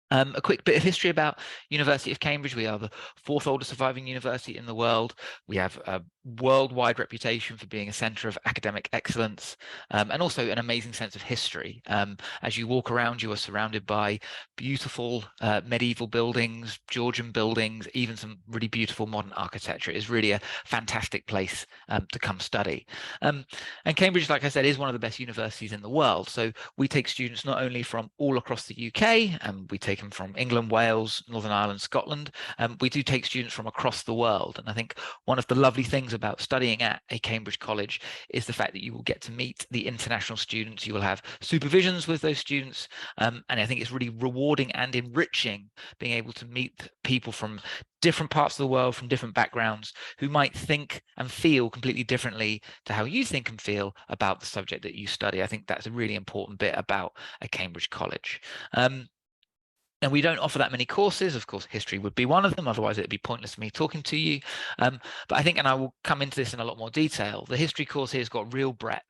A quick bit of history about University of Cambridge. We are the fourth oldest surviving university in the world. We have a worldwide reputation for being a centre of academic excellence, and also an amazing sense of history. As you walk around, you are surrounded by beautiful medieval buildings, Georgian buildings, even some really beautiful modern architecture. It is really a fantastic place to come study. And Cambridge, like I said, is one of the best universities in the world. So we take students not only from all across the UK, and we take them from England, Wales, Northern Ireland, Scotland. We do take students from across the world. And I think one of the lovely things about studying at a Cambridge college is the fact that you will get to meet the international students. You will have supervisions with those students. And I think it's really rewarding and enriching being able to meet people from different parts of the world, from different backgrounds, who might think and feel completely differently to how you think and feel about the subject that you study. I think that's a really important bit about a Cambridge college. And we don't offer that many courses. Of course, history would be one of them. Otherwise, it'd be pointless me talking to you. But I think, and I will come into this in a lot more detail, the history course here has got real breadth.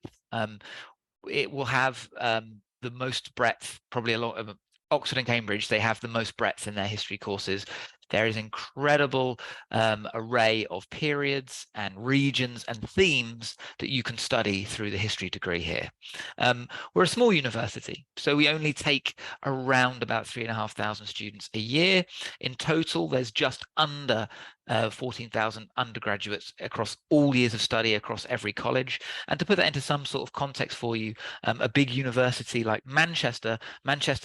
It will have the most breadth, probably a lot of Oxford and Cambridge. They have the most breadth in their history courses. There is incredible array of periods and regions and themes that you can study through the history degree here. We're a small university, so we only take around about 3,500 students a year. In total, there's just under 14,000 undergraduates across all years of study across every college. And to put that into some sort of context for you, a big university like Manchester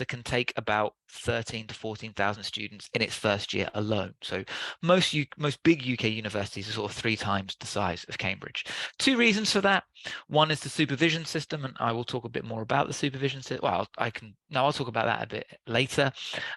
can take about 13 to 14,000 students in its first year alone. So most big UK universities are sort of 3 times the size of Cambridge. 2 reasons for that. One is the supervision system, and I will talk a bit more about the supervision system. Well, I'll talk about that a bit later.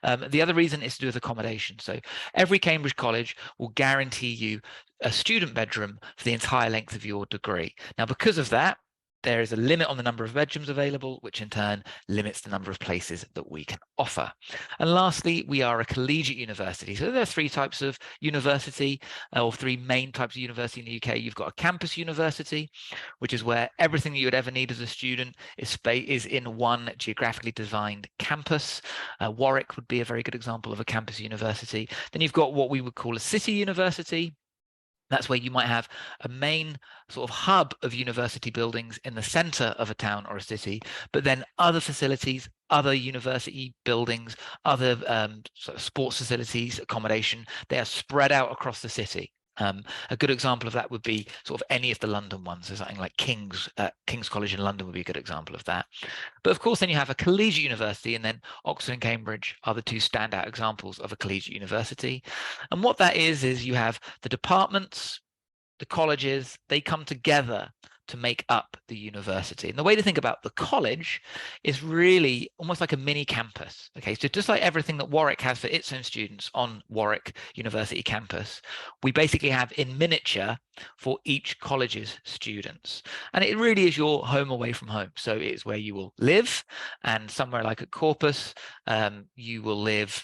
The other reason is to do with accommodation. So every Cambridge college will guarantee you a student bedroom for the entire length of your degree. Now, because of that, there is a limit on the number of bedrooms available, which in turn limits the number of places that we can offer. And lastly, we are a collegiate university. So there are 3 types of university, or 3 main types of university in the UK. You've got a campus university, which is where everything that you would ever need as a student is in one geographically designed campus. Warwick would be a very good example of a campus university. Then you've got what we would call a city university. That's where you might have a main sort of hub of university buildings in the center of a town or a city, but then other facilities, other university buildings, other sort of sports facilities, accommodation, they are spread out across the city. A good example of that would be sort of any of the London ones. So something like King's College in London would be a good example of that. But of course, then you have a collegiate university, and then Oxford and Cambridge are the 2 standout examples of a collegiate university. And what that is you have the departments, the colleges, they come together to make up the university. And the way to think about the college is really almost like a mini campus. Okay, so just like everything that Warwick has for its own students on Warwick University campus, we basically have in miniature for each college's students. And it really is your home away from home. So it's where you will live, and somewhere like at Corpus, you will live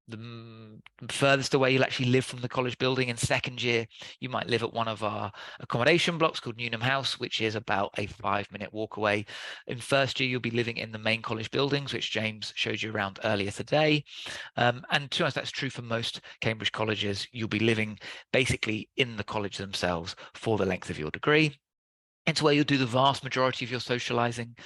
the furthest away you'll actually live from the college building. In second year, you might live at one of our accommodation blocks called Newnham House, which is about a 5-minute walk away. In first year, you'll be living in the main college buildings, which James showed you around earlier today. And to be honest, that's true for most Cambridge colleges. You'll be living basically in the college themselves for the length of your degree. It's where you'll do the vast majority of your socializing.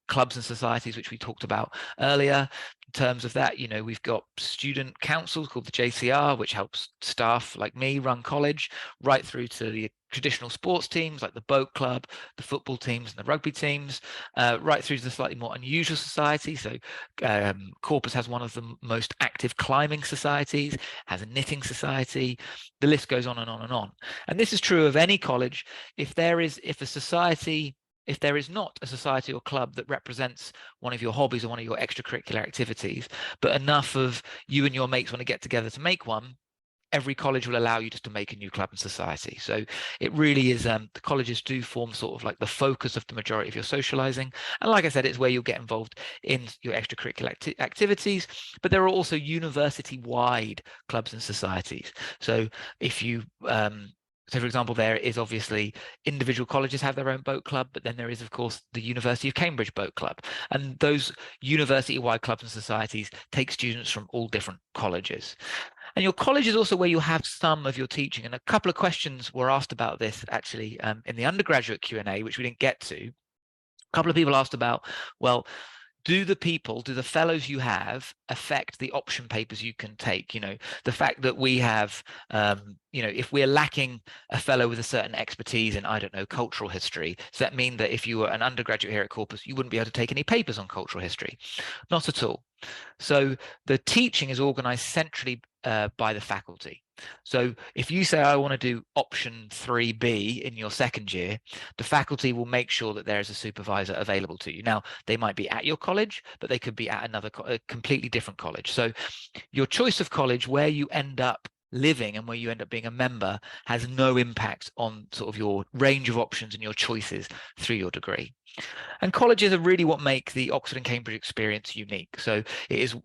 Clubs and societies, which we talked about earlier. In terms of that, we've got student councils called the JCR, which helps staff like me run college, right through to the traditional sports teams like the boat club, the football teams and the rugby teams, right through to the slightly more unusual society. So Corpus has one of the most active climbing societies, has a knitting society. The list goes on and on and on. And this is true of any college. If there is not a society or club that represents one of your hobbies or one of your extracurricular activities, but enough of you and your mates want to get together to make one, every college will allow you just to make a new club and society. So it really is, the colleges do form sort of like the focus of the majority of your socializing. And like I said, it's where you'll get involved in your extracurricular activities, but there are also university-wide clubs and societies. So if you So, for example, there is obviously individual colleges have their own boat club, but then there is, of course, the University of Cambridge Boat Club. And those university-wide clubs and societies take students from all different colleges. And your college is also where you have some of your teaching. And a couple of questions were asked about this actually in the undergraduate Q&A, which we didn't get to. A couple of people asked about, well, do the fellows you have affect the option papers you can take? You know, the fact that we have, you know, if we're lacking a fellow with a certain expertise in, I don't know, cultural history, does that mean that if you were an undergraduate here at Corpus, you wouldn't be able to take any papers on cultural history? Not at all. So the teaching is organized centrally by the faculty. So if you say, I want to do option 3B in your second year, the faculty will make sure that there is a supervisor available to you. Now, they might be at your college, but they could be at a completely different college. So your choice of college, where you end up living and where you end up being a member, has no impact on sort of your range of options and your choices through your degree. And colleges are really what make the Oxford and Cambridge experience unique. So it is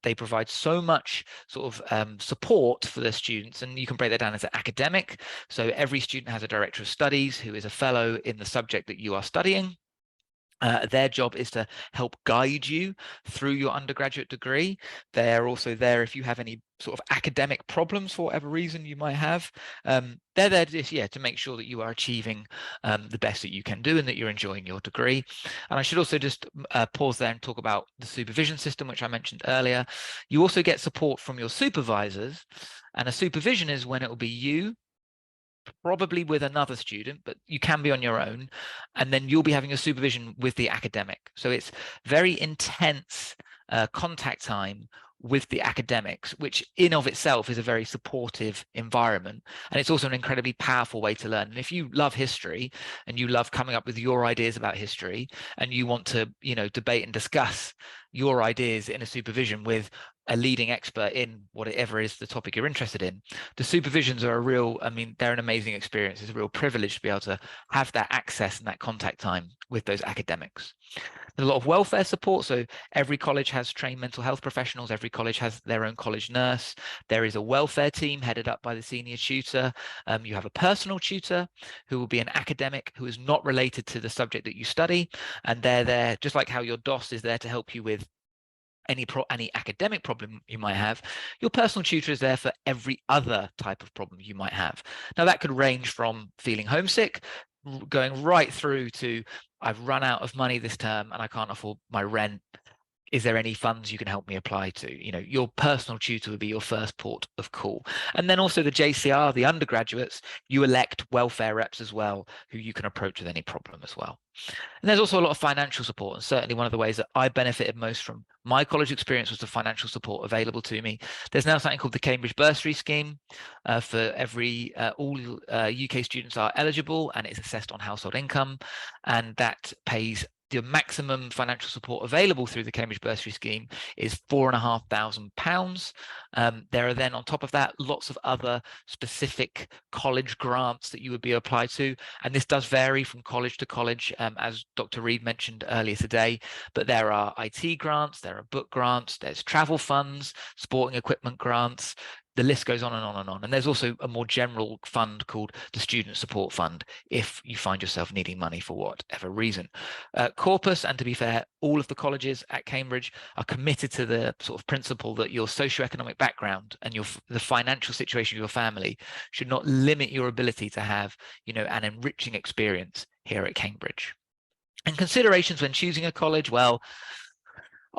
they provide so much sort of support for their students, and you can break that down as an academic. So every student has a director of studies who is a fellow in the subject that you are studying. Their job is to help guide you through your undergraduate degree. They're also there if you have any sort of academic problems for whatever reason you might have. They're there to make sure that you are achieving the best that you can do and that you're enjoying your degree. And I should also just pause there and talk about the supervision system, which I mentioned earlier. You also get support from your supervisors, and a supervision is when it will be you, probably with another student, but you can be on your own, and then you'll be having a supervision with the academic. So it's very intense contact time with the academics, which in of itself is a very supportive environment, and it's also an incredibly powerful way to learn. And if you love history and you love coming up with your ideas about history, and you want to, you know, debate and discuss your ideas in a supervision with a leading expert in whatever is the topic you're interested in, the supervisions are a real, I mean, they're an amazing experience. It's a real privilege to be able to have that access and that contact time with those academics. There's a lot of welfare support. So every college has trained mental health professionals. Every college has their own college nurse. There is a welfare team headed up by the senior tutor. You have a personal tutor who will be an academic who is not related to the subject that you study. And they're there, just like how your DOS is there to help you with any academic problem you might have. Your personal tutor is there for every other type of problem you might have. Now, that could range from feeling homesick, going right through to, I've run out of money this term and I can't afford my rent. Is there any funds you can help me apply to? You know, your personal tutor would be your first port of call. And then also the JCR, the undergraduates, you elect welfare reps as well, who you can approach with any problem as well. And there's also a lot of financial support. And certainly one of the ways that I benefited most from my college experience was the financial support available to me. There's now something called the Cambridge Bursary Scheme for all UK students are eligible, and it's assessed on household income, and that pays the maximum financial support available through the Cambridge Bursary Scheme is £4,500. There are then on top of that lots of other specific college grants that you would be applied to, and this does vary from college to college, as Dr. Reed mentioned earlier today. But there are IT grants, there are book grants, there's travel funds, sporting equipment grants. The list goes on and on and on. And there's also a more general fund called the Student Support Fund if you find yourself needing money for whatever reason. Corpus, and to be fair, all of the colleges at Cambridge are committed to the sort of principle that your socioeconomic background and the financial situation of your family should not limit your ability to have, you know, an enriching experience here at Cambridge. And considerations when choosing a college, well,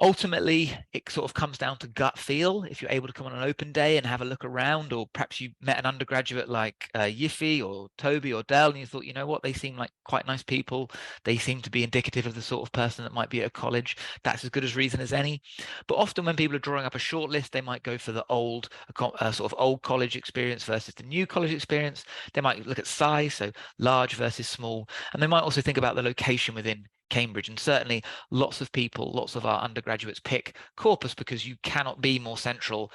ultimately, it sort of comes down to gut feel. If you're able to come on an open day and have a look around, or perhaps you met an undergraduate like Yiffy or Toby or Dell, and you thought, you know what, they seem like quite nice people. They seem to be indicative of the sort of person that might be at a college. That's as good as reason as any. But often when people are drawing up a short list, they might go for the sort of old college experience versus the new college experience. They might look at size, so large versus small. And they might also think about the location within Cambridge. And certainly lots of our undergraduates pick Corpus because you cannot be more central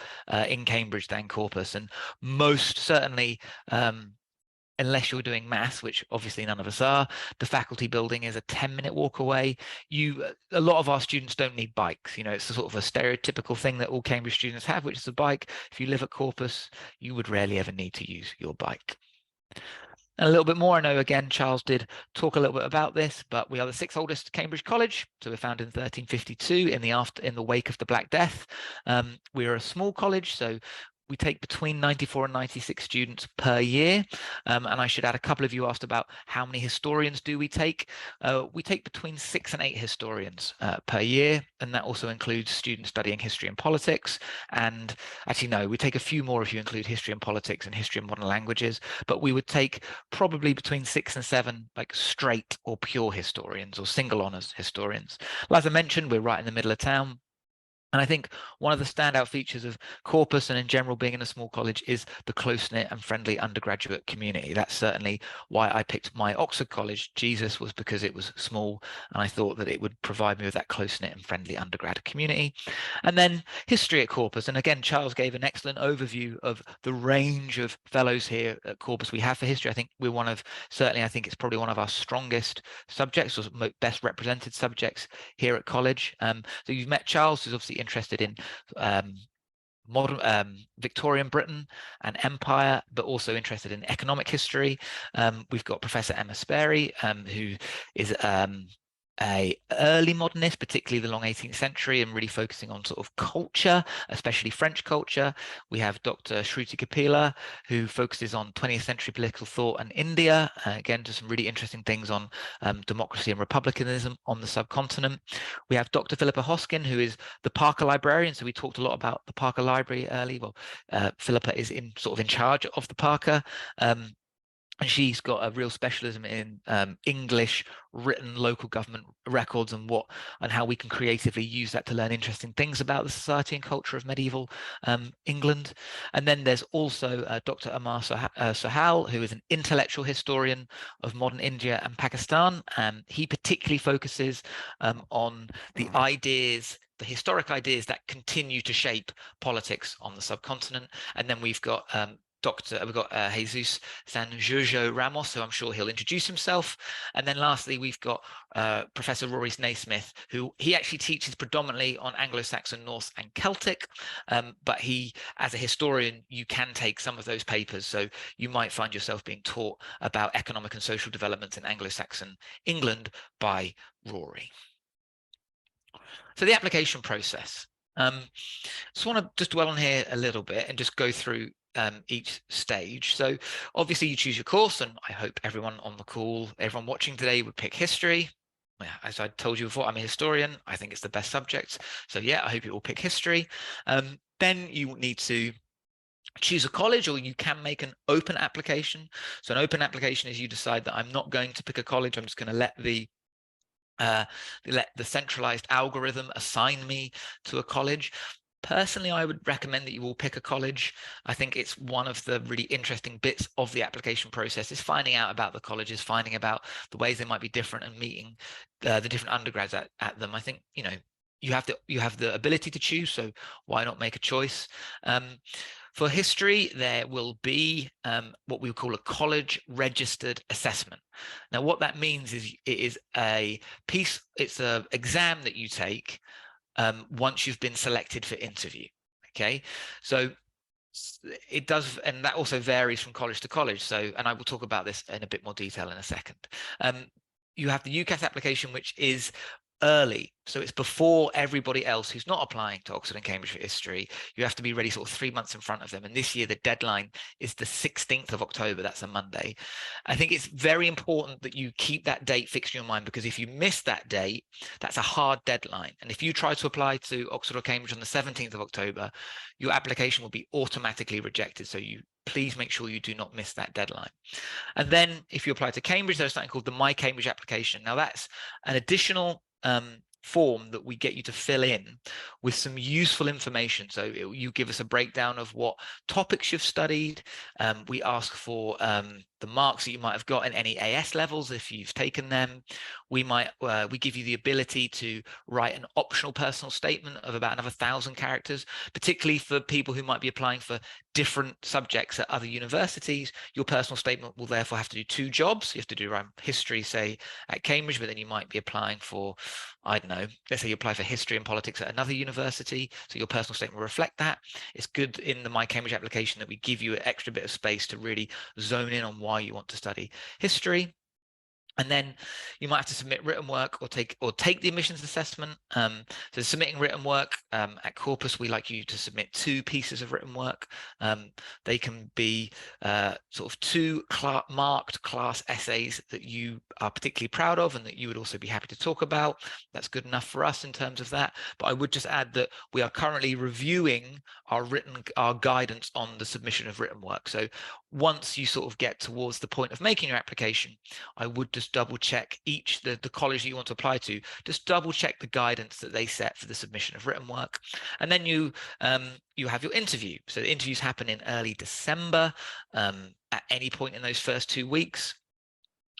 in Cambridge than Corpus. And most certainly, unless you're doing maths, which obviously none of us are, the faculty building is a 10-minute walk away. A lot of our students don't need bikes. You know, it's a sort of a stereotypical thing that all Cambridge students have, which is a bike. If you live at Corpus, you would rarely ever need to use your bike. And a little bit more, I know again, Charles did talk a little bit about this, but we are the sixth oldest Cambridge college. So we're founded in 1352 in the wake of the Black Death. We're a small college, so we take between 94 and 96 students per year. And I should add, a couple of you asked about how many historians do we take. We take between 6 and 8 historians per year, and that also includes students studying history and politics. And actually, no, we take a few more if you include history and politics and history and modern languages, but we would take probably between 6 and 7 like straight or pure historians or single honors historians. Well, as I mentioned, we're right in the middle of town. And I think one of the standout features of Corpus and in general being in a small college is the close-knit and friendly undergraduate community. That's certainly why I picked my Oxford college, Jesus, was because it was small and I thought that it would provide me with that close-knit and friendly undergrad community. And then history at Corpus. And again, Charles gave an excellent overview of the range of fellows here at Corpus we have for history. I think we're certainly I think it's probably one of our strongest subjects or best represented subjects here at college. So you've met Charles, who's obviously interested in modern Victorian Britain and empire, but also interested in economic history. We've got Professor Emma Sperry, who is a early modernist, particularly the long 18th century, and really focusing on sort of culture, especially French culture. We have Dr. Shruti Kapila, who focuses on 20th century political thought and India, again, just some really interesting things on democracy and republicanism on the subcontinent. We have Dr. Philippa Hoskin, who is the Parker librarian. So we talked a lot about the Parker Library early. Well, Philippa is in charge of the Parker. And she's got a real specialism in English written local government records and how we can creatively use that to learn interesting things about the society and culture of medieval England. And then there's also Dr. Amar Sohal, who is an intellectual historian of modern India and Pakistan. He particularly focuses on the historic ideas that continue to shape politics on the subcontinent. And then we've got Jesus San Jojo Ramos, who I'm sure he'll introduce himself. And then lastly, we've got Professor Rory Naismith, who he actually teaches predominantly on Anglo-Saxon, Norse and Celtic. But as a historian, you can take some of those papers. So you might find yourself being taught about economic and social developments in Anglo-Saxon England by Rory. So the application process. Just want to just dwell on here a little bit and just go through each stage. So obviously you choose your course, and I hope everyone on the call, everyone watching today would pick history. As I told you before, I'm a historian. I think it's the best subject. So yeah, I hope you all pick history. Then you need to choose a college, or you can make an open application. So an open application is you decide that I'm not going to pick a college. I'm just going to let the centralized algorithm assign me to a college. Personally, I would recommend that you all pick a college. I think it's one of the really interesting bits of the application process is finding out about the colleges, finding about the ways they might be different and meeting the different undergrads at them. I think, you have the ability to choose, so why not make a choice? For history, there will be what we would call a college registered assessment. Now, what that means is it is it's an exam that you take once you've been selected for interview. Okay, so it does, and that also varies from college to college. So, and I will talk about this in a bit more detail in a second. You have the UCAS application, which is early, so it's before everybody else who's not applying to Oxford and Cambridge for history. You have to be ready sort of 3 months in front of them, and this year the deadline is the 16th of October. That's a Monday. I think it's very important that you keep that date fixed in your mind, because if you miss that date, that's a hard deadline, and if you try to apply to Oxford or Cambridge on the 17th of October, your application will be automatically rejected. So please make sure you do not miss that deadline. And then if you apply to Cambridge, there's something called the My Cambridge application. Now that's an additional form that we get you to fill in with some useful information. So you give us a breakdown of what topics you've studied. We ask for the marks that you might have got in any AS levels if you've taken them. We give you the ability to write an optional personal statement of about another 1,000 characters, particularly for people who might be applying for different subjects at other universities. Your personal statement will therefore have to do 2 jobs. You have to do history, say, at Cambridge, but then you might be applying for, I don't know, let's say you apply for history and politics at another university. So your personal statement will reflect that. It's good in the My Cambridge application that we give you an extra bit of space to really zone in on why why you want to study history. And then you might have to submit written work or take the admissions assessment. So submitting written work, at Corpus, we like you to submit 2 pieces of written work. They can be sort of 2 marked class essays that you are particularly proud of and that you would also be happy to talk about. That's good enough for us in terms of that. But I would just add that we are currently reviewing our guidance on the submission of written work. So once you sort of get towards the point of making your application, I would just double check the college that you want to apply to, just double check the guidance that they set for the submission of written work. And then you have your interview. So the interviews happen in early December, at any point in those first 2 weeks.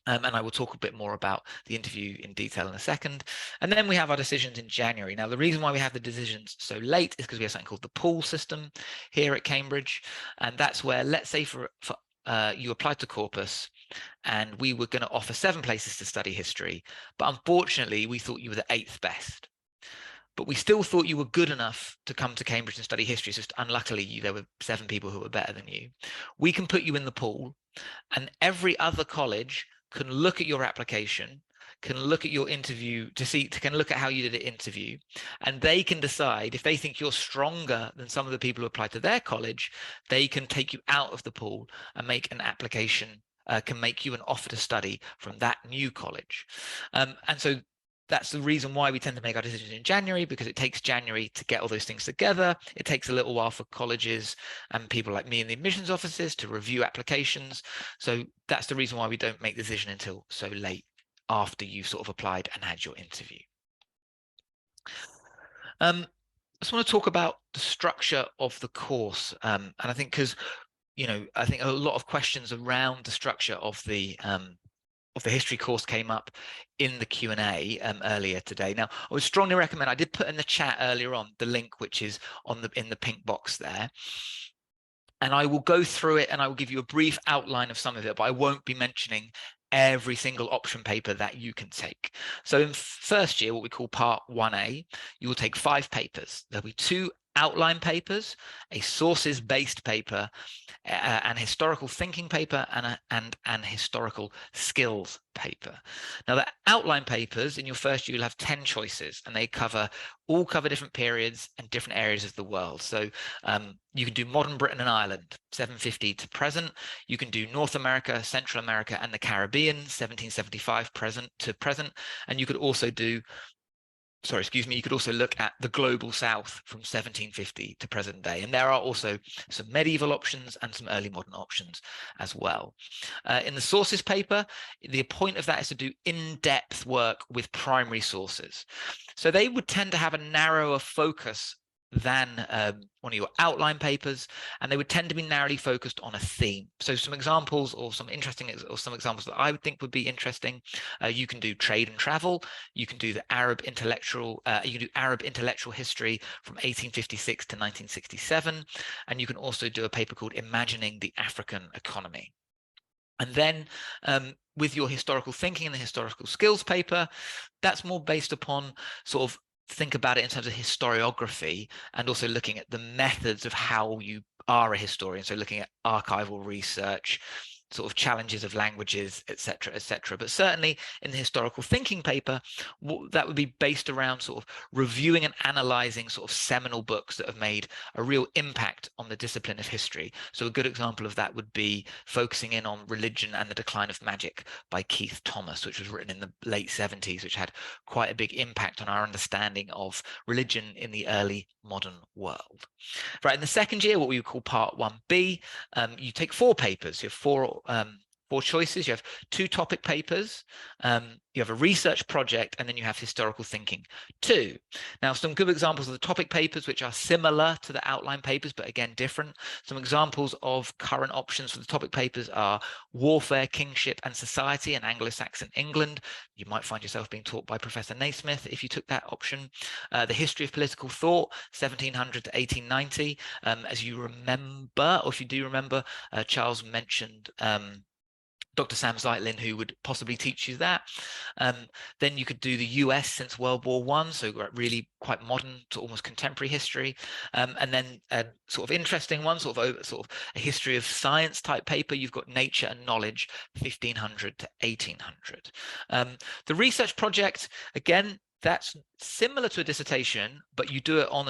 And I will talk a bit more about the interview in detail in a second. And then we have our decisions in January. Now, the reason why we have the decisions so late is because we have something called the pool system here at Cambridge. And that's where, let's say you applied to Corpus and we were going to offer 7 places to study history. But unfortunately, we thought you were the 8th best. But we still thought you were good enough to come to Cambridge and study history. It's just unluckily, there were 7 people who were better than you. We can put you in the pool, and every other college can look at your application, can look at your interview can look at how you did an interview, and they can decide if they think you're stronger than some of the people who applied to their college, they can take you out of the pool and make an application, can make you an offer to study from that new college. And so that's the reason why we tend to make our decisions in January, because it takes January to get all those things together. It takes a little while for colleges and people like me in the admissions offices to review applications. So that's the reason why we don't make the decision until so late after you've sort of applied and had your interview. I just want to talk about the structure of the course. And I think because, I think a lot of questions around the structure of the history course came up in the Q&A earlier today. Now, I would strongly recommend, I did put in the chat earlier on the link, which is in the pink box there. And I will go through it and I will give you a brief outline of some of it, but I won't be mentioning every single option paper that you can take. So in first year, what we call part 1A, you will take 5 papers. There'll be 2 outline papers, a sources-based paper, an historical thinking paper, and an historical skills paper. Now, the outline papers in your first year, you'll have 10 choices, and they all cover different periods and different areas of the world. So you can do modern Britain and Ireland, 750 to present. You can do North America, Central America, and the Caribbean, 1775 to present. And you could also you could also look at the global south from 1750 to present day. And there are also some medieval options and some early modern options as well. In the sources paper, the point of that is to do in-depth work with primary sources. So they would tend to have a narrower focus than one of your outline papers, and they would tend to be narrowly focused on a theme. So some examples or some examples that I would think would be interesting. You can do trade and travel. You can do the Arab intellectual. You can do Arab intellectual history from 1856 to 1967, and you can also do a paper called Imagining the African Economy. And then with your historical thinking and the historical skills paper, that's more based upon sort of think about it in terms of historiography and also looking at the methods of how you are a historian. So looking at archival research, sort of challenges of languages, etc., etc. But certainly in the historical thinking paper, that would be based around sort of reviewing and analyzing sort of seminal books that have made a real impact on the discipline of history. So a good example of that would be focusing in on Religion and the Decline of Magic by Keith Thomas, which was written in the late 70s, which had quite a big impact on our understanding of religion in the early modern world. Right, in the second year, what we would call part 1B, you take 4 papers. You have 4 choices. You have 2 topic papers, you have a research project, and then you have historical thinking 2. Now, some good examples of the topic papers, which are similar to the outline papers, but again, different. Some examples of current options for the topic papers are Warfare, Kingship and Society in Anglo-Saxon England. You might find yourself being taught by Professor Naismith if you took that option. The History of Political Thought, 1700 to 1890. As you remember, or if you do remember, Charles mentioned Dr. Sam Zeitlin, who would possibly teach you that. Then you could do the US since World War I, so really quite modern to almost contemporary history. And then a sort of interesting one, sort of a history of science type paper. You've got Nature and Knowledge, 1500 to 1800. The research project, again, that's similar to a dissertation, but you do it on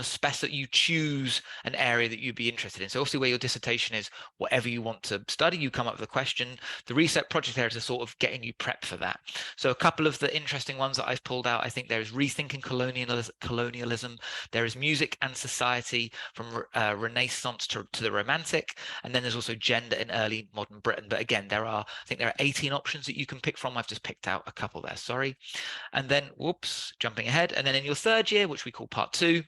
you choose an area that you'd be interested in. So obviously where your dissertation is whatever you want to study, you come up with a question. The research project there is a sort of getting you prepped for that. So a couple of the interesting ones that I've pulled out, I think there is Rethinking Colonialism. There is Music and Society from Renaissance to the Romantic. And then there's also Gender in Early Modern Britain. But again, I think there are 18 options that you can pick from. I've just picked out a couple there, sorry. And then, whoops, jumping ahead. And then in your third year, which we call part 2,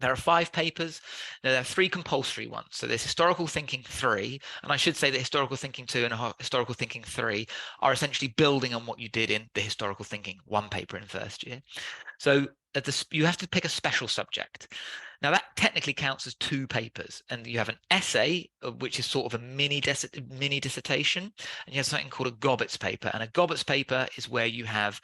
there are 5 papers. Now, there are 3 compulsory ones. So there's Historical Thinking 3, and I should say that Historical Thinking 2 and Historical Thinking 3 are essentially building on what you did in the Historical Thinking 1 paper in first year. So you have to pick a special subject. Now that technically counts as 2 papers, and you have an essay, which is sort of a mini dissertation, and you have something called a Gobbett's paper. And a Gobbett's paper is where you have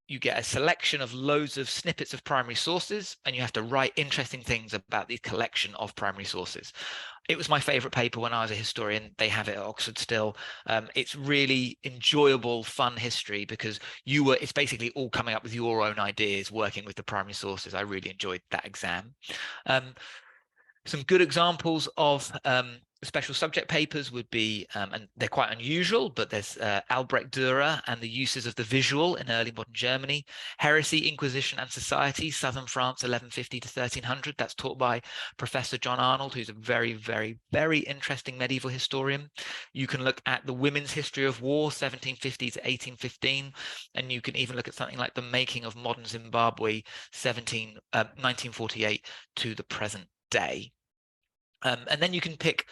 you get a selection of loads of snippets of primary sources, and you have to write interesting things about the collection of primary sources. It was my favorite paper when I was a historian. They have it at Oxford still. It's really enjoyable, fun history because it's basically all coming up with your own ideas, working with the primary sources. I really enjoyed that exam. Some good examples of special subject papers would be, and they're quite unusual, but there's Albrecht Dürer and the Uses of the Visual in Early Modern Germany, Heresy, Inquisition and Society, Southern France, 1150 to 1300. That's taught by Professor John Arnold, who's a very, very, very interesting medieval historian. You can look at the Women's History of War, 1750 to 1815, and you can even look at something like The Making of Modern Zimbabwe, 1948 to the present day. And then you can pick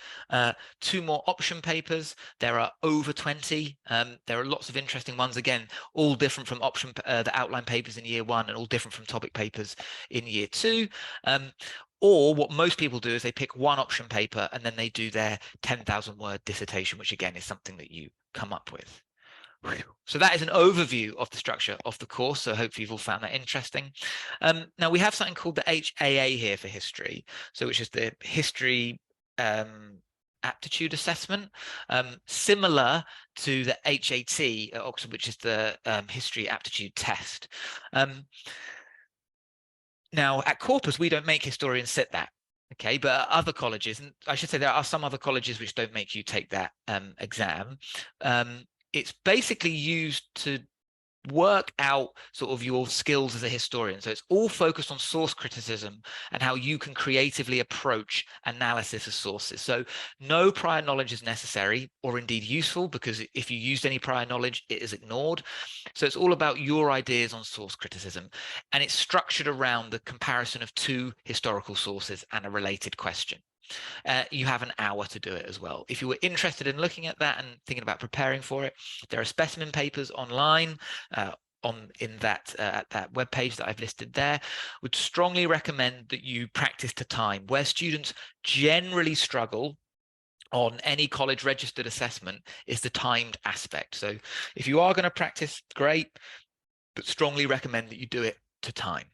2 more option papers. There are over 20. There are lots of interesting ones, again, all different from the outline papers in year 1 and all different from topic papers in year 2. Or what most people do is they pick 1 option paper and then they do their 10,000 word dissertation, which again is something that you come up with. So that is an overview of the structure of the course. So hopefully you've all found that interesting. Now we have something called the HAA here for history, so which is the history aptitude assessment, similar to the HAT at Oxford, which is the history aptitude test. Now at Corpus, we don't make historians sit that. Okay, but at other colleges, and I should say there are some other colleges which don't make you take that exam. It's basically used to work out sort of your skills as a historian. So it's all focused on source criticism and how you can creatively approach analysis of sources. So no prior knowledge is necessary or indeed useful, because if you used any prior knowledge, it is ignored. So it's all about your ideas on source criticism, and it's structured around the comparison of 2 historical sources and a related question. You have an hour to do it as well. If you were interested in looking at that and thinking about preparing for it, there are specimen papers online at that webpage that I've listed there. Would strongly recommend that you practice to time. Where students generally struggle on any college registered assessment is the timed aspect. So if you are going to practice, great, but strongly recommend that you do it to time.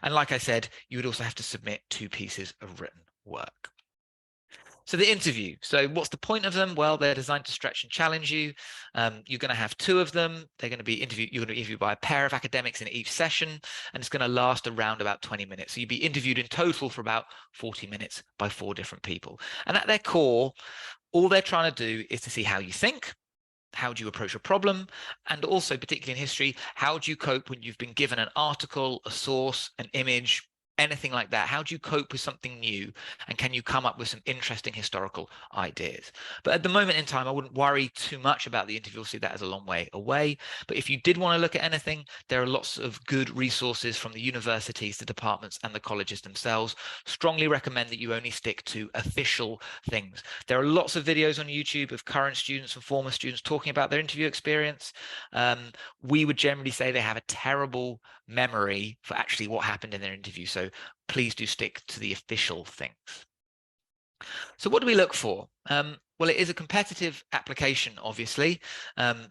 And like I said, you would also have to submit 2 pieces of written work. So the interview. So what's the point of them? Well, they're designed to stretch and challenge you. You're going to have 2 of them. They're going to be interviewed. You're going to be interviewed by a pair of academics in each session, and it's going to last around about 20 minutes. So you'll be interviewed in total for about 40 minutes by 4 different people. And at their core, all they're trying to do is to see how you think, how do you approach a problem, and also, particularly in history, how do you cope when you've been given an article, a source, an image, anything like that? How do you cope with something new, and can you come up with some interesting historical ideas? But at the moment in time, I wouldn't worry too much about the interview. See that as a long way away. But if you did want to look at anything, there are lots of good resources from the universities, the departments, and the colleges themselves. Strongly recommend that you only stick to official things. There are lots of videos on YouTube of current students and former students talking about their interview experience. We would generally say they have a terrible memory for actually what happened in their interview. So please do stick to the official things. So what do we look for? Well, it is a competitive application, obviously.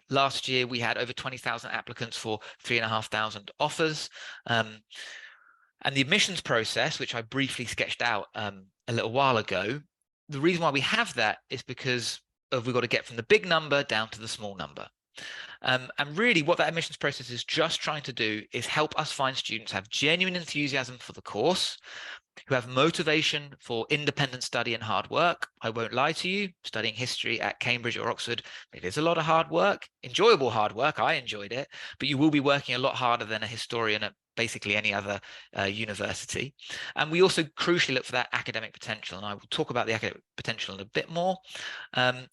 Last year, we had over 20,000 applicants for 3,500 offers. And the admissions process, which I briefly sketched out a little while ago, the reason why we have that is because we've got to get from the big number down to the small number. And really what that admissions process is just trying to do is help us find students who have genuine enthusiasm for the course, who have motivation for independent study and hard work. I won't lie to you, studying history at Cambridge or Oxford, it is a lot of hard work, enjoyable hard work. I enjoyed it, but you will be working a lot harder than a historian at basically any other university. And we also crucially look for that academic potential. And I will talk about the academic potential in a bit more. And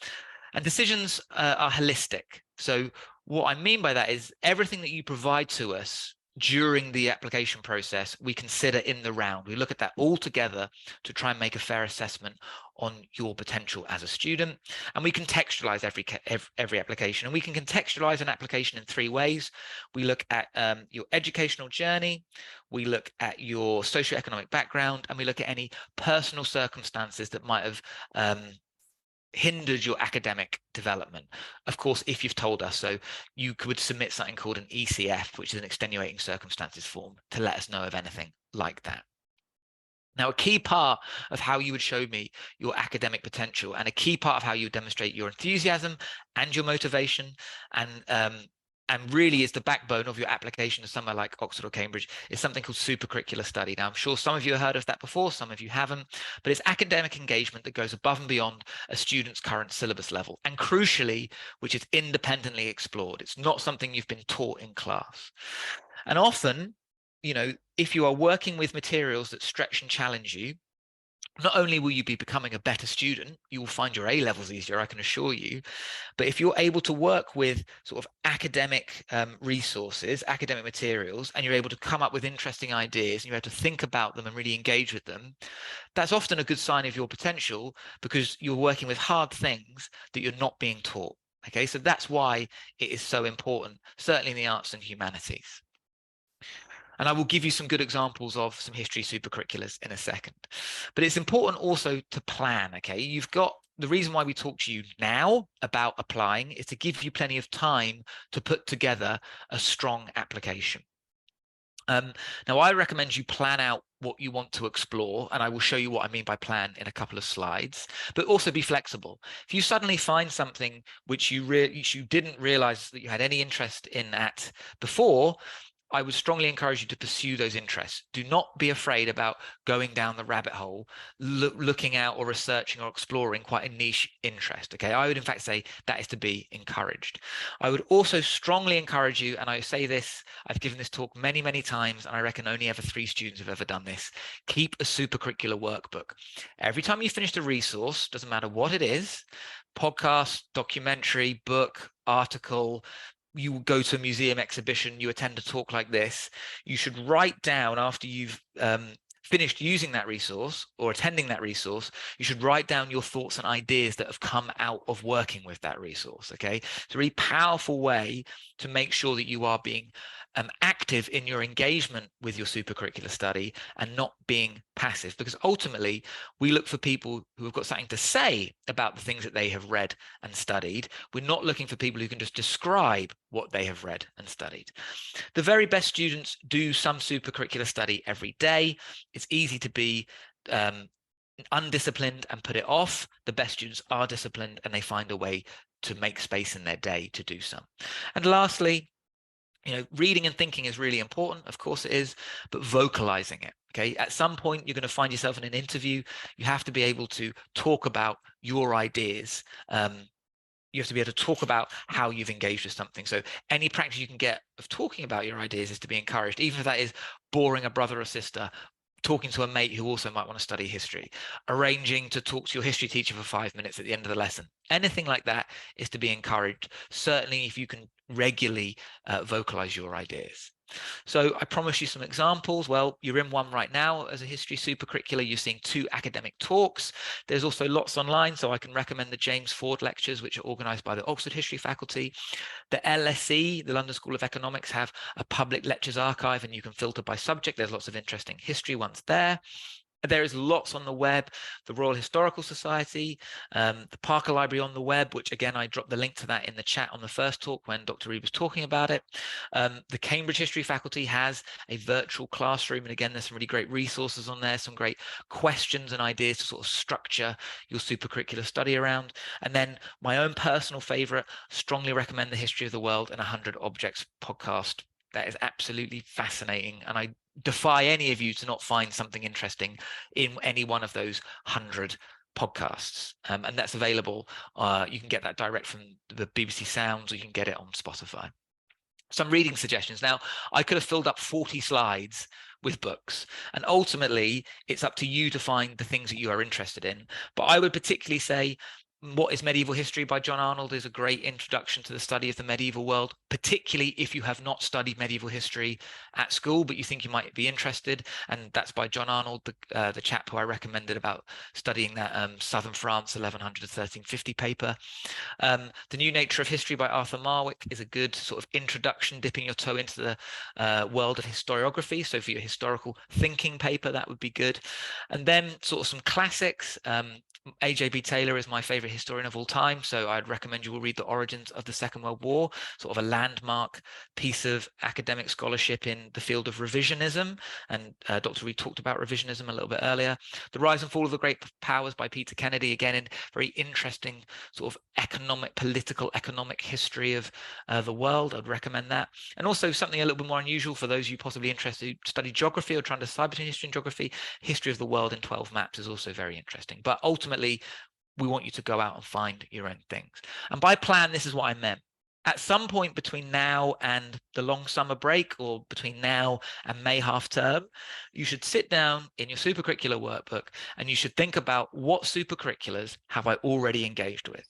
decisions are holistic. So what I mean by that is everything that you provide to us during the application process, we consider in the round. We look at that all together to try and make a fair assessment on your potential as a student. And we contextualize every application. And we can contextualize an application in three ways. We look at your educational journey, we look at your socioeconomic background, and we look at any personal circumstances that might have hindered your academic development. Of course, if you've told us so, you could submit something called an ECF, which is an extenuating circumstances form, to let us know of anything like that. Now, a key part of how you would show me your academic potential and a key part of how you demonstrate your enthusiasm and your motivation and really is the backbone of your application to somewhere like Oxford or Cambridge is something called super-curricular study. Now, I'm sure some of you have heard of that before, some of you haven't, but it's academic engagement that goes above and beyond a student's current syllabus level, and crucially, which is independently explored. It's not something you've been taught in class. And often, you know, if you are working with materials that stretch and challenge you, not only will you be becoming a better student, you will find your A levels easier, I can assure you. But if you're able to work with sort of academic resources, academic materials, and you're able to come up with interesting ideas and you're able to think about them and really engage with them, that's often a good sign of your potential because you're working with hard things that you're not being taught. Okay, so that's why it is so important, certainly in the arts and humanities. And I will give you some good examples of some history supercurriculars in a second. But it's important also to plan, okay? You've got the reason why we talk to you now about applying is to give you plenty of time to put together a strong application. Now, I recommend you plan out what you want to explore, and I will show you what I mean by plan in a couple of slides, but also be flexible. If you suddenly find something which you didn't realize that you had any interest in at before, I would strongly encourage you to pursue those interests. Do not be afraid about going down the rabbit hole, looking out or researching or exploring quite a niche interest. Okay, I would in fact say that is to be encouraged. I would also strongly encourage you, and I say this, I've given this talk many, many times, and I reckon only ever 3 students have ever done this. Keep a supercurricular workbook. Every time you finish a resource, doesn't matter what it is, podcast, documentary, book, article, you go to a museum exhibition, you attend a talk like this, you should write down after you've finished using that resource or attending that resource, you should write down your thoughts and ideas that have come out of working with that resource, okay? It's a really powerful way to make sure that you are being active in your engagement with your supercurricular study and not being passive, because ultimately we look for people who have got something to say about the things that they have read and studied. We're not looking for people who can just describe what they have read and studied. The very best students do some supercurricular study every day. It's easy to be undisciplined and put it off. The best students are disciplined and they find a way to make space in their day to do some. And lastly, you know, reading and thinking is really important, of course it is, but vocalizing it. Okay, at some point you're going to find yourself in an interview. You have to be able to talk about your ideas. You have to be able to talk about how you've engaged with something. So any practice you can get of talking about your ideas is to be encouraged, even if that is boring a brother or sister, talking to a mate who also might want to study history, arranging to talk to your history teacher for 5 minutes at the end of the lesson. Anything like that is to be encouraged, certainly if you can regularly vocalize your ideas. So I promise you some examples. Well, you're in one right now as a history supercurricular. You're seeing 2 academic talks. There's also lots online, so I can recommend the James Ford lectures, which are organized by the Oxford History faculty. The LSE, the London School of Economics, have a public lectures archive, and you can filter by subject. There's lots of interesting history ones there. There is lots on the web, the Royal Historical Society, the Parker Library on the web, which again, I dropped the link to that in the chat on the first talk when Dr. Reed was talking about it. The Cambridge History faculty has a virtual classroom. And again, there's some really great resources on there, some great questions and ideas to sort of structure your supercurricular study around. And then my own personal favorite, strongly recommend the History of the World in 100 Objects podcast. That is absolutely fascinating. And I defy any of you to not find something interesting in any one of those 100 podcasts. And that's available. You can get that direct from the BBC Sounds, or you can get it on Spotify. Some reading suggestions. Now, I could have filled up 40 slides with books, and ultimately it's up to you to find the things that you are interested in. But I would particularly say What is Medieval History by John Arnold is a great introduction to the study of the medieval world, particularly if you have not studied medieval history at school, but you think you might be interested. And that's by John Arnold, the chap who I recommended about studying that Southern France 1100 to 1350 paper. The New Nature of History by Arthur Marwick is a good sort of introduction, dipping your toe into the world of historiography. So for your historical thinking paper, that would be good. And then sort of some classics. A.J.B. Taylor is my favorite historian of all time, so I'd recommend you will read The Origins of the Second World War, sort of a landmark piece of academic scholarship in the field of revisionism. And Dr. Reed talked about revisionism a little bit earlier. The Rise and Fall of the Great Powers by Peter Kennedy, again, in very interesting sort of political economic history of the world. I'd recommend that. And also something a little bit more unusual for those of you possibly interested who study geography or trying to decide between history and geography, History of the World in 12 Maps is also very interesting. But ultimately, we want you to go out and find your own things. And by plan, this is what I meant. At some point between now and the long summer break, or between now and May half term, you should sit down in your supercurricular workbook and you should think about what supercurriculars have I already engaged with.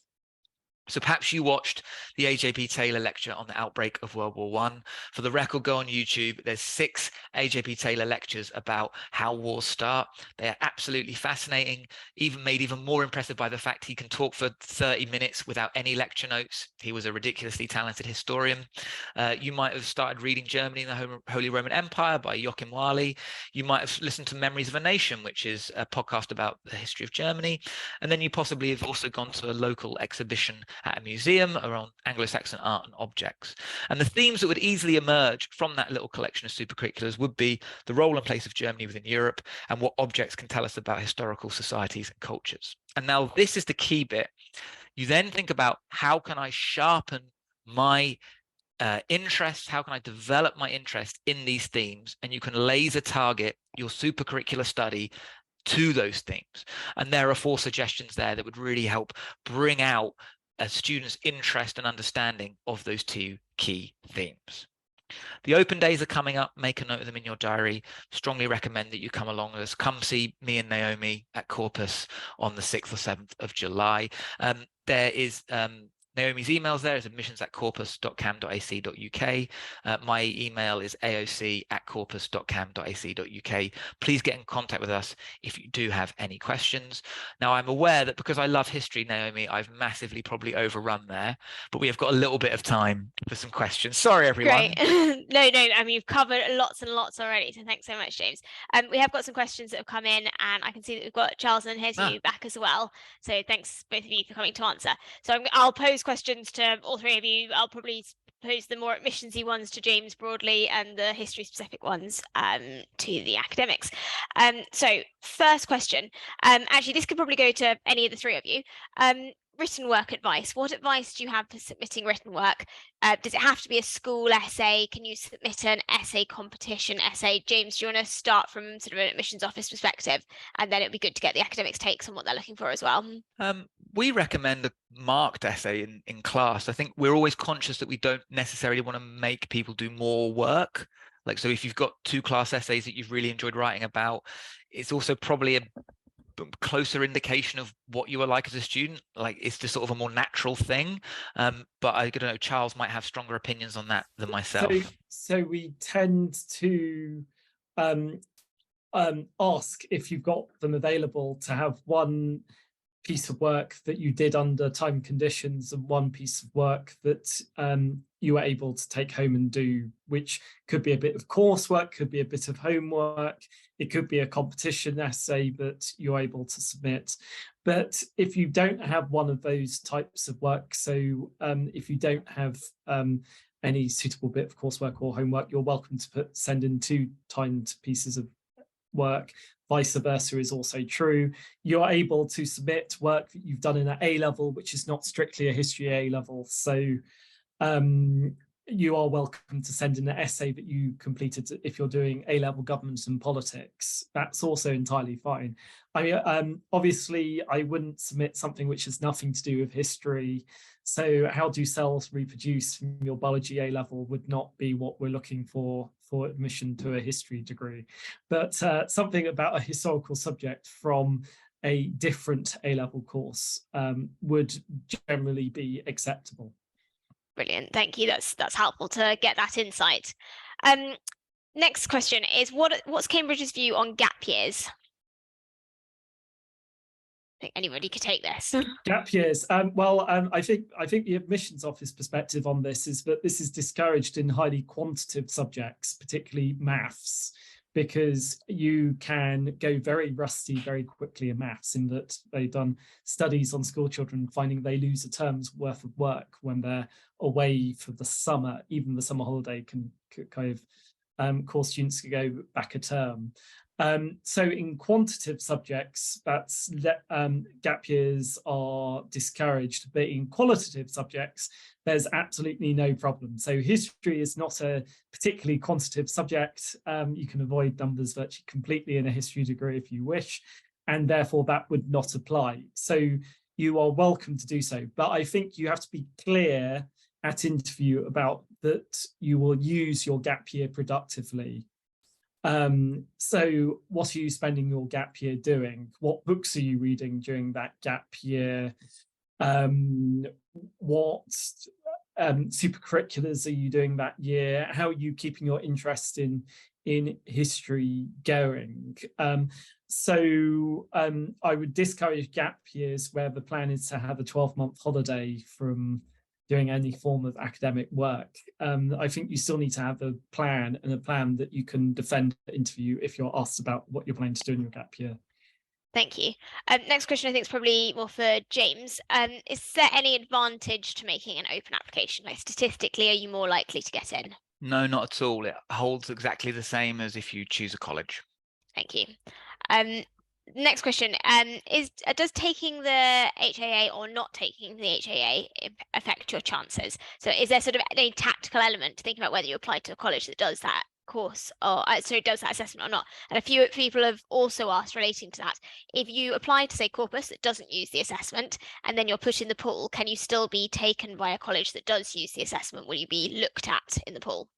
So perhaps you watched the A.J.B. Taylor lecture on the outbreak of World War I. For the record, go on YouTube. There's 6 A.J.B. Taylor lectures about how wars start. They are absolutely fascinating, made even more impressive by the fact he can talk for 30 minutes without any lecture notes. He was a ridiculously talented historian. You might have started reading Germany and the Holy Roman Empire by Joachim Wally. You might have listened to Memories of a Nation, which is a podcast about the history of Germany. And then you possibly have also gone to a local exhibition at a museum around Anglo-Saxon art and objects. And the themes that would easily emerge from that little collection of supercurriculars would be the role and place of Germany within Europe and what objects can tell us about historical societies and cultures. And now this is the key bit. You then think about, how can I sharpen my interests? How can I develop my interest in these themes? And you can laser target your supercurricular study to those themes. And there are 4 suggestions there that would really help bring out a student's interest and understanding of those 2 key themes. The open days are coming up. Make a note of them in your diary. Strongly recommend that you come along with us. Come see me and Naomi at Corpus on the 6th or 7th of July. There is Naomi's emails there is admissions@corpus.cam.ac.uk. My email is aoc@corpus.cam.ac.uk. Please get in contact with us if you do have any questions. Now, I'm aware that because I love history, Naomi, I've massively probably overrun there, but we have got a little bit of time for some questions. Sorry, everyone. Great. No, I mean, you've covered lots and lots already, so thanks so much, James. We have got some questions that have come in, and I can see that we've got Charles and Hezi back as well. So thanks both of you for coming to answer. So I'll pose questions to all 3 of you. I'll probably pose the more admissionsy ones to James broadly, and the history specific ones to the academics. So first question, actually this could probably go to any of the 3 of you. Written work advice. What advice do you have for submitting written work? Does it have to be a school essay? Can you submit an essay competition essay? James, do you want to start from sort of an admissions office perspective? And then it'd be good to get the academics' takes on what they're looking for as well. We recommend a marked essay in class. I think we're always conscious that we don't necessarily want to make people do more work. Like, so if you've got 2 class essays that you've really enjoyed writing about, it's also probably a closer indication of what you are like as a student. Like, it's just sort of a more natural thing. But I don't know, Charles might have stronger opinions on that than myself. So we tend to ask, if you've got them available, to have one piece of work that you did under time conditions and one piece of work that you were able to take home and do, which could be a bit of coursework, could be a bit of homework, it could be a competition essay that you're able to submit. But if you don't have one of those types of work, so if you don't have any suitable bit of coursework or homework, you're welcome to send in 2 timed pieces of work. Vice versa is also true. You're able to submit work that you've done in an A level, which is not strictly a history A level. So you are welcome to send in an essay that you completed if you're doing A level government and politics. That's also entirely fine. I mean, obviously, I wouldn't submit something which has nothing to do with history. So how do cells reproduce from your biology A level would not be what we're looking for admission to a history degree. But something about a historical subject from a different A level course would generally be acceptable. Brilliant, thank you. That's helpful to get that insight. Next question is what's Cambridge's view on gap years? I think anybody could take this. Gap years. I think the admissions office perspective on this is that this is discouraged in highly quantitative subjects, particularly maths, because you can go very rusty very quickly in maths, in that they've done studies on school children finding they lose a term's worth of work when they're away for the summer. Even the summer holiday can kind of cause students to go back a term. So in quantitative subjects, that's gap years are discouraged, but in qualitative subjects, there's absolutely no problem. So history is not a particularly quantitative subject. You can avoid numbers virtually completely in a history degree if you wish, and therefore that would not apply. So you are welcome to do so, but I think you have to be clear at interview about that you will use your gap year productively. So what are you spending your gap year doing? What books are you reading during that gap year? What super-curriculars are you doing that year? How are you keeping your interest in history going? So I would discourage gap years where the plan is to have a 12-month holiday from doing any form of academic work. I think you still need to have a plan, and a plan that you can defend at interview if you're asked about what you're planning to do in your gap year. Thank you. Next question I think is probably more for James. Is there any advantage to making an open application? Like statistically, are you more likely to get in? No, not at all. It holds exactly the same as if you choose a college. Thank you. Next question does taking the HAA or not taking the HAA affect your chances? So is there sort of a tactical element to thinking about whether you apply to a college that does that course or does that assessment or not? And a few people have also asked relating to that, if you apply to say Corpus that doesn't use the assessment and then you're put in the pool, can you still be taken by a college that does use the assessment? Will you be looked at in the pool?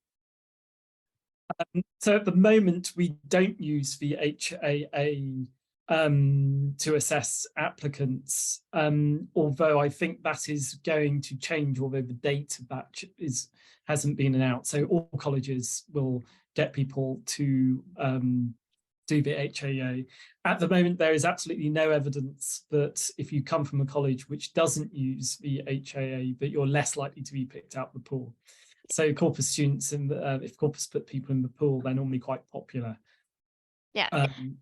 So at the moment we don't use the HAA to assess applicants, although I think that is going to change, although the date of that hasn't been announced. So all colleges will get people to do the HAA. At the moment, there is absolutely no evidence that if you come from a college which doesn't use the HAA, that you're less likely to be picked out the pool. So Corpus students, if Corpus put people in the pool, they're normally quite popular. Yeah.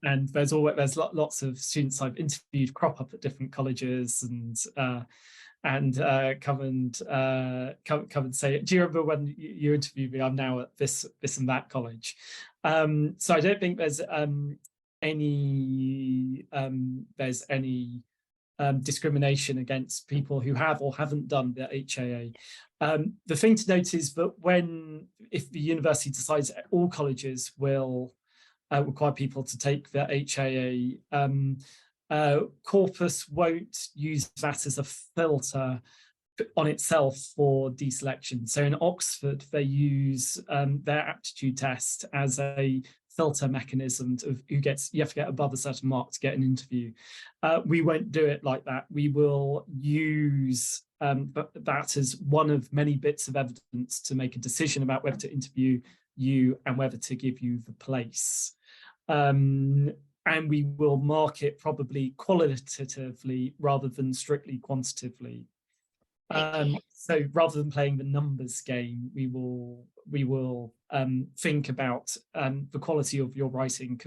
And there's lots of students I've interviewed crop up at different colleges and come and say, do you remember when you interviewed me? I'm now at this and that college. So I don't think there's any discrimination against people who have or haven't done the HAA. The thing to note is that if the university decides all colleges will require people to take the HAA, Corpus won't use that as a filter on itself for deselection. So in Oxford, they use their aptitude test as a filter mechanism of you have to get above a certain mark to get an interview. We won't do it like that. We will use that as one of many bits of evidence to make a decision about whether to interview you and whether to give you the place. And and we will mark it probably qualitatively rather than strictly quantitatively. So rather than playing the numbers game, we will think about the quality of your writing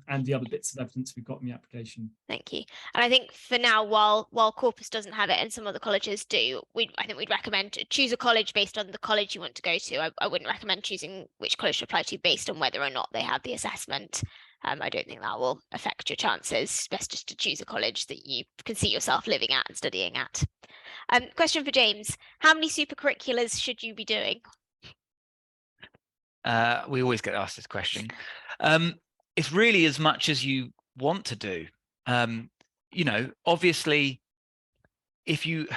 and the other bits of evidence we've got in the application. Thank you. And I think for now, while Corpus doesn't have it and some other colleges do, I think we'd recommend choose a college based on the college you want to go to. I wouldn't recommend choosing which college to apply to based on whether or not they have the assessment. I don't think that will affect your chances. Best just to choose a college that you can see yourself living at and studying at. Question for James: how many super-curriculars should you be doing? We always get asked this question. It's really as much as you want to do. You know, obviously, if you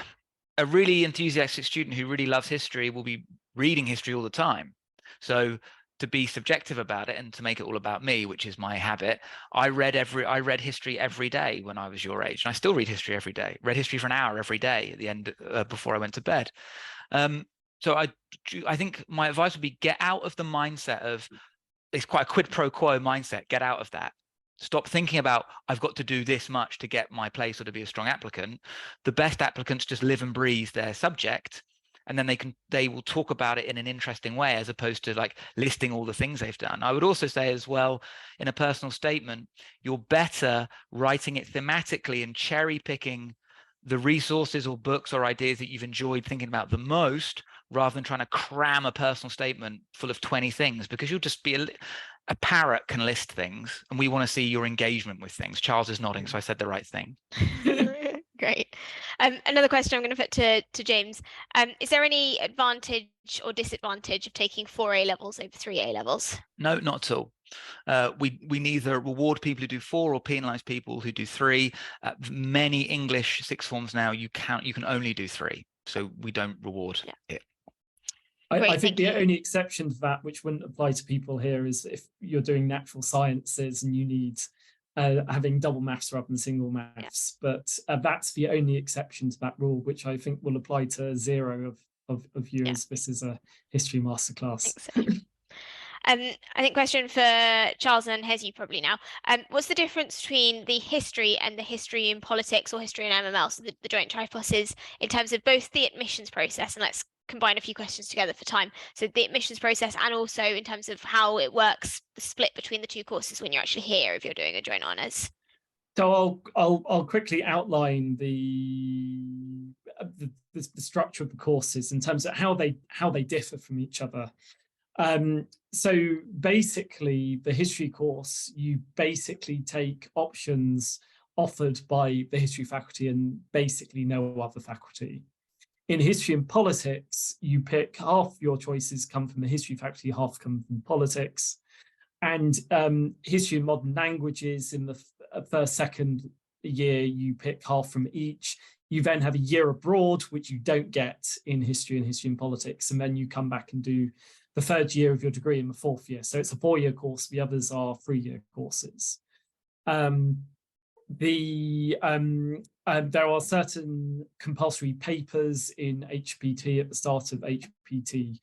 a really enthusiastic student who really loves history will be reading history all the time. So to be subjective about it and to make it all about me, which is my habit, I read history every day when I was your age, and I still read history every day. Read history for an hour every day at the end before I went to bed. So I think my advice would be get out of the mindset of, it's quite a quid pro quo mindset. Get out of that. Stop thinking about, I've got to do this much to get my place or to be a strong applicant. The best applicants just live and breathe their subject, and then they will talk about it in an interesting way, as opposed to like listing all the things they've done. I would also say as well, in a personal statement, you're better writing it thematically and cherry picking the resources or books or ideas that you've enjoyed thinking about the most, rather than trying to cram a personal statement full of 20 things, because you'll just be a parrot can list things, and we want to see your engagement with things. Charles is nodding, so I said the right thing. Great. Another question I'm going to put to James. Is there any advantage or disadvantage of taking 4 A levels over 3 A levels? No, not at all. We neither reward people who do 4 or penalize people who do 3. Many English sixth forms now, you can only do 3, so we don't reward it. I think the only exception to that, which wouldn't apply to people here, is if you're doing natural sciences and you need having double maths rather than single maths. But that's the only exception to that rule, which I think will apply to 0 of you, as this is a history masterclass. I think question for Charles and Hezu probably now. What's the difference between the history and the history in politics or history in MML, so the joint tripluses, in terms of both the admissions process, and let's combine a few questions together for time. So the admissions process, and also in terms of how it works, the split between the 2 courses when you're actually here, if you're doing a joint honours. So I'll quickly outline the structure of the courses in terms of how they differ from each other. So basically, the history course, you basically take options offered by the history faculty and basically no other faculty. In history and politics, you pick half your choices come from the history faculty, half come from politics. And history and modern languages, in the second year, you pick half from each. You then have a year abroad, which you don't get in history and politics. And then you come back and do the 3rd year of your degree in the 4th year. So it's a 4-year course. The others are 3-year courses. There are certain compulsory papers in HPT at the start of HPT.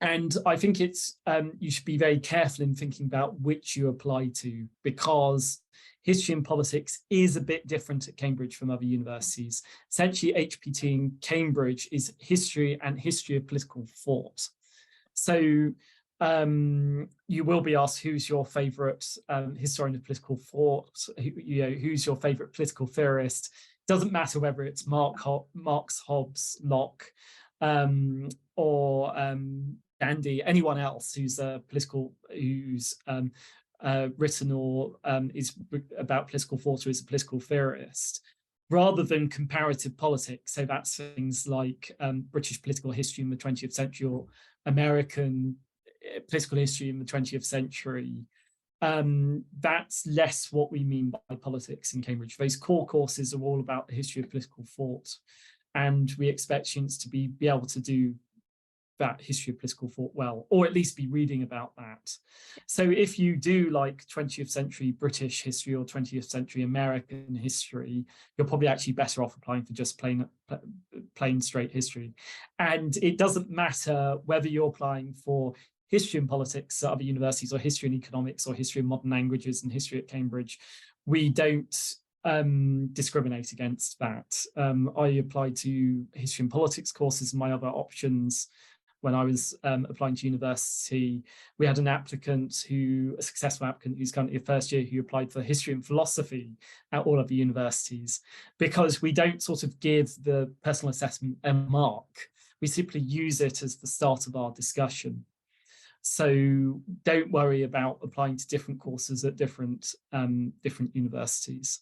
And I think it's you should be very careful in thinking about which you apply to, because history and politics is a bit different at Cambridge from other universities. Essentially, HPT in Cambridge is history and history of political thought. So you will be asked, who's your favorite historian of political thought? Who's your favorite political theorist? Doesn't matter whether it's Marx, Hobbes, Locke, or Gandhi, anyone else who's written or is about political thought or is a political theorist, rather than comparative politics. So that's things like British political history in the 20th century or American political history in the 20th century. That's less what we mean by politics in Cambridge. Those core courses are all about the history of political thought, and we expect students to be able to do that history of political thought well, or at least be reading about that. So if you do like 20th century British history or 20th century American history, you're probably actually better off applying for just plain straight history. And it doesn't matter whether you're applying for history and politics at other universities, or history and economics, or history and modern languages and history at Cambridge, we don't discriminate against that. I applied to history and politics courses, and my other options when I was applying to university. We had an applicant a successful applicant who's currently a first year, who applied for history and philosophy at all of the universities, because we don't sort of give the personal assessment a mark. We simply use it as the start of our discussion. So don't worry about applying to different courses at different universities.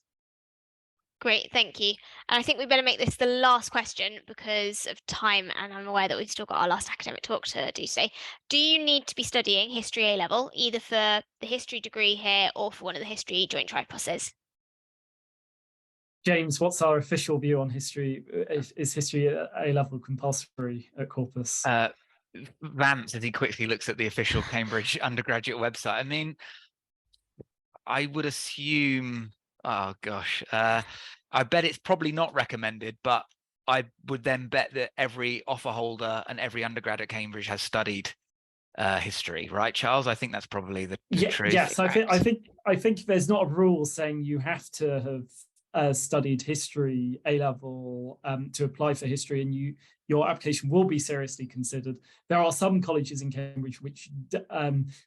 Great, thank you. And I think we better make this the last question because of time, and I'm aware that we've still got our last academic talk to do today. Do you need to be studying history A level, either for the history degree here or for one of the history joint tripluses? James, what's our official view on history? Is history A level compulsory at Corpus? Vance, as he quickly looks at the official Cambridge undergraduate website. I mean, I would assume, oh gosh, I bet it's probably not recommended, but I would then bet that every offer holder and every undergrad at Cambridge has studied history, right, Charles? I think that's probably the truth. Yes, I think there's not a rule saying you have to have studied history A level to apply for history, and your application will be seriously considered. There are some colleges in Cambridge which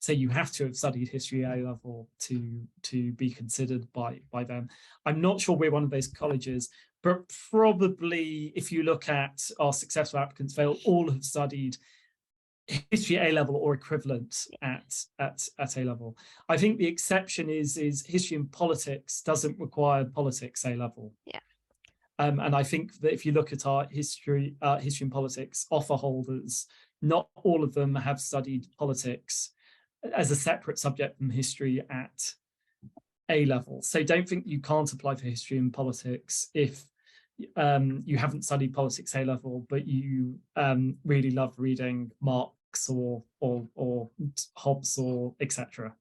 say you have to have studied history A level to be considered by them. I'm not sure we're one of those colleges, but probably if you look at our successful applicants, they'll all have studied history A level or equivalent at A level. I think the exception is history and politics doesn't require politics A level. Yeah. And I think that if you look at our history and politics offer holders, not all of them have studied politics as a separate subject from history at A level. So don't think you can't apply for history and politics if you haven't studied politics A level, but you really love reading Marx or Hobbes or etc.